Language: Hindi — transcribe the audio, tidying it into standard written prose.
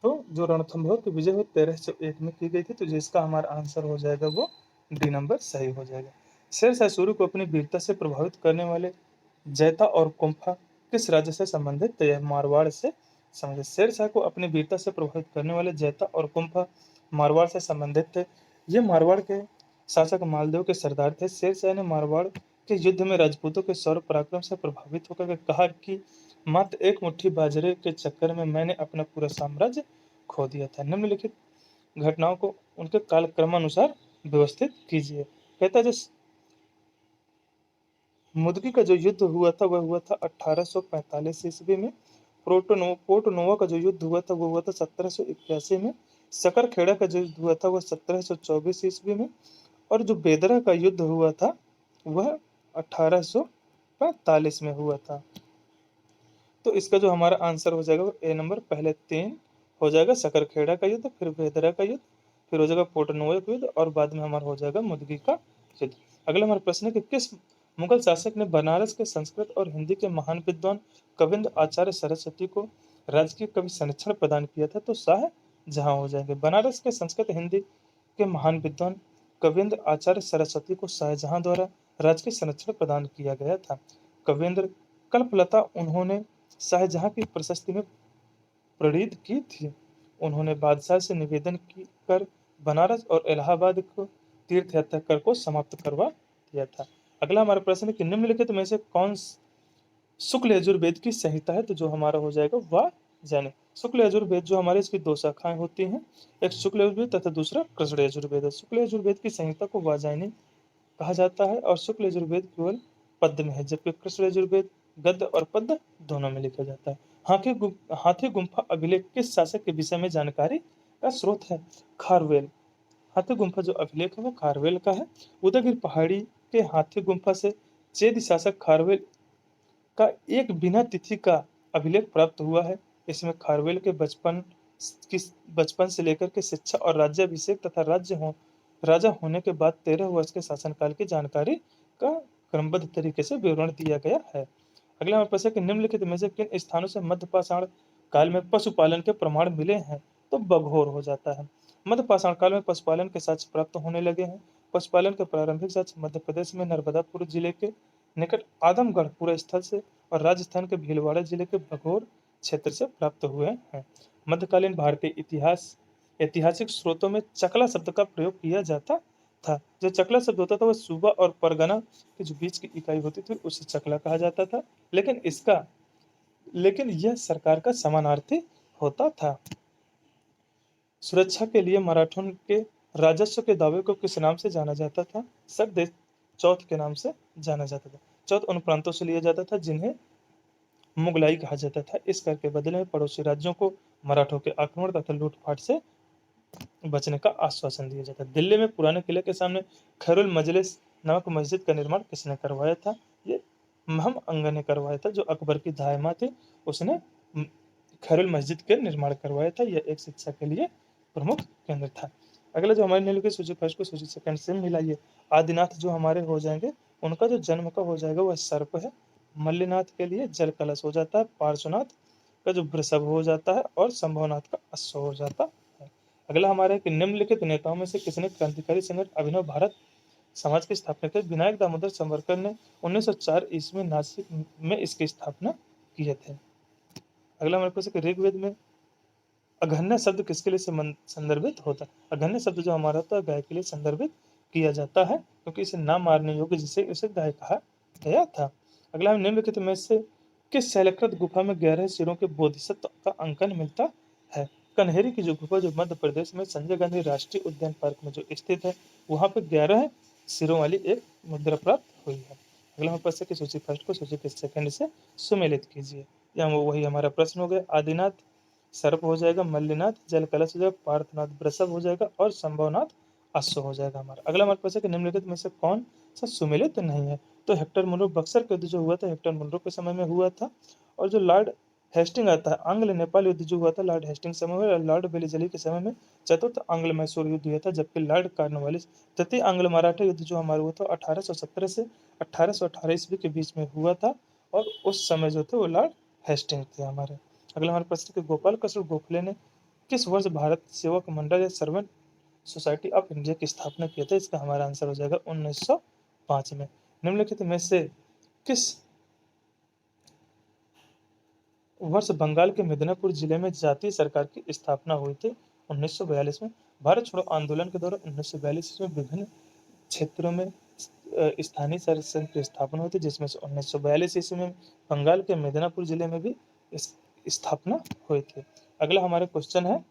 तो जो रणथंभौर की विजय वो 1301 में की गई थी, तो जिसका हमारा आंसर हो जाएगा वो डी नंबर सही हो जाएगा। शेरशाह सूरी को अपनी वीरता से प्रभावित करने वाले जैता और कुंफा किस राज्य से संबंधित थे? यह मारवाड़ से संबंधित। शेरशाह को अपनी वीरता से प्रभावित करने वाले जैता और कुंफा मारवाड़ से संबंधित थे। ये मारवाड़ के शासक मालदेव के सरदार थे। शेरशाह ने मारवाड़ के युद्ध में राजपूतों के शौर्य पराक्रम से प्रभावित होकर के कहा कि मात्र एक मुट्ठी बाजरे के चक्कर में मैंने अपना पूरा साम्राज्य खो दिया था। निम्नलिखित घटनाओं को उनके कालक्रमानुसार व्यवस्थित कीजिए। कहता है जो मुदकी का जो युद्ध हुआ था वह हुआ था 1845 ईस्वी में। पोर्टनोवा का जो युद्ध हुआ था वो हुआ था 1781 में। सकरखेड़ा का जो युद्ध हुआ था वह 1724 ईस्वी में। और जो बेदरा का युद्ध हुआ था वह 1845 में हुआ था। तो इसका जो हमारा आंसर हो जाएगा वो ए नंबर, पहले 3 हो जाएगा सकरखेड़ा का युद्ध, फिर बेदरा का युद्ध, फिर हो जाएगा पोर्टनोवा का युद्ध और बाद में हमारा हो जाएगा मुदगी का युद्ध। अगला हमारा प्रश्न है कि किस मुगल शासक ने बनारस के संस्कृत और हिंदी के महान विद्वान कविंद आचार्य सरस्वती को राजकीय कवि संरक्षण प्रदान किया था? तो शाहजहां हो जाएंगे। बनारस के संस्कृत हिंदी के महान विद्वान कविंद आचार्य सरस्वती को शाहजहां द्वारा राजकीय संरक्षण प्रदान किया गया था। कविंद्र कल्पलता उन्होंने शाहजहां की प्रशस्ति में प्रणीत की थी। उन्होंने बादशाह से निवेदन कर बनारस और इलाहाबाद को तीर्थ यात्रा कर को समाप्त करवा दिया था। अगला हमारा प्रश्न है कि निम्नलिखित में से कौन शुक्ल यजुर्वेद की संहिता है? तो जो हमारा हो जाएगा वह जाने। शुक्ल यजुर्वेद जो हमारे इसकी दो शाखाएं होती हैं, एक शुक्ल यजुर्वेद तथा दूसरा कृष्ण यजुर्वेद है। शुक्ल यजुर्वेद की संहिता को वाजायनी कहा जाता है और शुक्ल यजुर्वेद केवल पद्य में है, जबकि कृष्ण यजुर्वेद गद्य और पद्य दोनों में लिखा जाता है। हाथी गुम्फा अभिलेख किस शासक के विषय में जानकारी का स्रोत है? खारवेल। हाथी गुम्फा जो अभिलेख है वो खारवेल का है। उदयगिरि पहाड़ी के हाथी गुम्फा से चेद शासक खारवेल का एक बिना तिथि का अभिलेख प्राप्त हुआ है। इसमें खारवेल के बचपन से लेकर के शिक्षा और राज्याभिषेक तथा राजा होने के बाद 13 वर्ष के शासनकाल की जानकारी का क्रमबद्ध तरीके से विवरण दिया गया है। अगला हमारे प्रश्न है कि निम्नलिखित में से किन स्थानों से मध्यपाषाण काल में पशुपालन के प्रमाण मिले हैं? तो बघोर हो जाता है। मध्यपाषाण काल में पशुपालन के साक्ष्य प्राप्त होने लगे हैं। पशुपालन के प्रारंभिक साक्ष्य मध्य प्रदेश में नर्मदापुर जिले के निकट आदमगढ़ पूरे स्थल से और राजस्थान के भीलवाड़ा जिले के बघोर क्षेत्र से प्राप्त हुए हैं। मध्यकालीन भारतीय ऐतिहासिक स्रोतों में चकला शब्द का प्रयोग किया जाता था। जो चकला शब्द होता था वह सूबा और परगना के जो बीच की इकाई होती थी उसे चकला कहा जाता था। लेकिन यह सरकार का समानार्थी होता था। सुरक्षा के लिए मराठों के राजस्व के दावे को किस नाम से जाना जाता था? सरदेश चौथ के नाम से जाना जाता था। चौथ उन प्रांतों से लिया जाता था जिन्हें मुगलाई कहा जाता था। इस कर के बदले में पड़ोसी राज्यों को मराठों के आक्रमण तथा लूटपाट से बचने का आश्वासन दिया जाता है। दिल्ली में पुराने किले के सामने खैरुल मजलिस नामक मस्जिद का निर्माण किसने करवाया था? ये महम अंगा ने करवाया था, जो अकबर की दायमा थे। उसने खैरुल मस्जिद के निर्माण करवाया था। यह एक शिक्षा के लिए प्रमुख केंद्र था। अगला जो हमारे निम्नलिखित सूची फर्स्ट को सूची सेकंड से मिलाइए। आदिनाथ जो हमारे हो जाएंगे, उनका जो जन्म का हो जाएगा वह सर्प है। मल्लीनाथ के लिए जल कलश हो जाता है। पार्श्वनाथ का जो वृषभ हो जाता है और संभवनाथ का अश्व हो जाता है। अगला हमारा है कि निम्नलिखित नेताओं में से किसने क्रांतिकारी संगठन अभिनव भारत समाज की स्थापना की? विनायक दामोदर सावरकर ने 1904 ईस्वी में नासिक में इसकी स्थापना किए थे। अगला हमारे पास ऋग्वेद में अघन्य शब्द किसके लिए संदर्भित होता है? अघन्य शब्द जो हमारा होता है गाय के लिए संदर्भित किया जाता है, क्योंकि इसे ना मारने योग्य जिसे इसे गाय कहा गया था। अगला हम निम्नलिखित में से किस शैलकृत गुफा में 11 सिरों के बोधिसत्व का अंकन मिलता है? कन्हेरी की जो गुफा जो मध्य प्रदेश में संजय गांधी राष्ट्रीय उद्यान पार्क में जो स्थित है, वहां पे 11 सिरों वाली एक मुद्रा प्राप्त हुई है। अगला हमारे पास है कि सूची फर्स्ट को सूची के सेकंड से सुमेलित कीजिए। या वही हमारा प्रश्न हो गया। आदिनाथ सर्प हो जाएगा, मल्लीनाथ जल कलश हो जाएगा, पार्थनाथ वृषभ हो जाएगा और संभवनाथ अश्व हो जाएगा हमारा। अगला हमारे पास है कि निम्नलिखित में से कौन सा सुमेलित नहीं है? तो हेक्टर मुनरो, बक्सर का युद्ध जो हुआ था हेक्टर मुनरो के समय में हुआ था। और जो लॉर्ड हेस्टिंग आता है, आंग्ल नेपाल युद्ध जो हुआ था लॉर्ड हेस्टिंग समय में, लॉर्ड वेलिजली के समय में चतुर्थ आंग्ल मैसूर युद्ध हुआ था। जबकि लॉर्ड कॉर्नवालिस तृतीय आंग्ल मराठा युद्ध जो हमारा हुआ था 1817 से 1818 ईस्वी के बीच में हुआ था। और उस समय जो थे वो लॉर्ड हेस्टिंग थे हमारे। अगला हमारे प्रश्न कि गोपाल कृष्ण गोखले ने किस वर्ष भारत सेवक मंडल या सर्वेंट सोसाइटी ऑफ इंडिया की स्थापना किया था? इसका हमारा आंसर हो जाएगा 1905 में। निम्नलिखित में से किस वर्ष बंगाल के मिदनापुर जिले में जातीय सरकार की स्थापना हुई थी? 1942 में। भारत छोड़ो आंदोलन के दौरान 1942 में विभिन्न क्षेत्रों में स्थानीय शासन की स्थापना हुई थी, जिसमें से 1942 ईस्वी में बंगाल के मिदनापुर जिले में भी इस स्थापना हुई थी। अगला हमारा क्वेश्चन है